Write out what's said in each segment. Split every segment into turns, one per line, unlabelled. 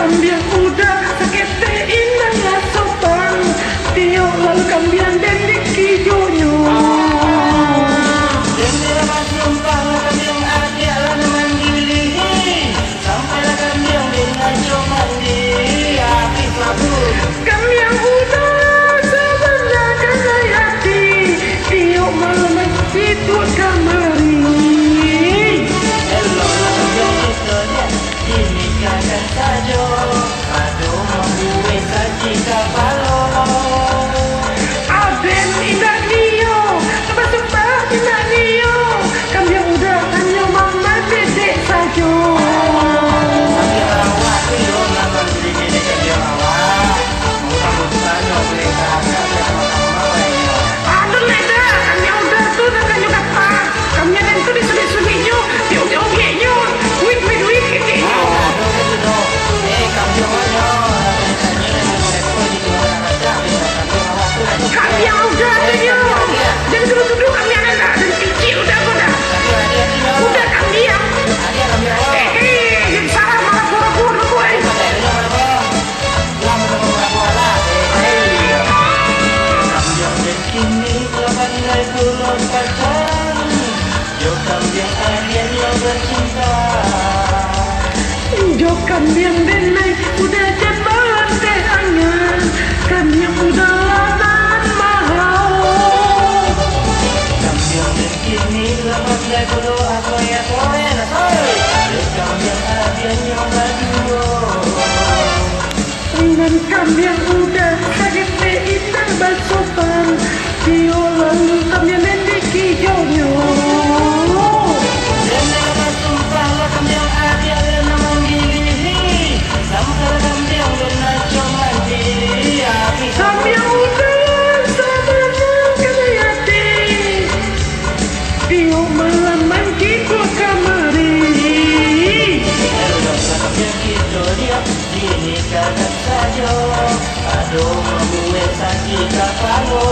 cambian udah sakit indah lah sopan Tio lalu cambian dan dikijonyo
Jendela sumpah lah cambian adik lah mandiri Sampailah cambian dengan cuman di hati labu
cambian udah sebenarnya hati Tio malam itu kamari
Hello lah cambian itu dia dinikahkan saja Aduh membuat saji kapalo
Aden indah Nio sumpah indah Nio cambian udah hanya mama dedek saja
Cambian awak tu yo lah mandiri ini cambian awak Mau tanya boleh kakak sama lainnya
Aduh leda, kami udah tuh nak juga pak. Kami ada itu disubit-subitnya, diogek-ogeknya, duit ini. Kami yang udah tuh yo, dan dulu kami ada dan kecil udah udah. Udah kami yang, yang salah malah pura-pura boy. Jo kambing denai udah cepat tehanya, kami yang udah lanan mahal. Dan kami yang udah sakit indah basopan, diolah kami yang mendiki jonyo. Kami yang udah sebenarnya kena hati, Dio malam mandi ke kamari.
Dinikahkan saja Aduh membuat sakit kapalo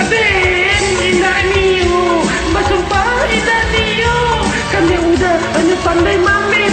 Aden indah Nio, bersumpah indah Nio, kami yang udah hanya pandai mami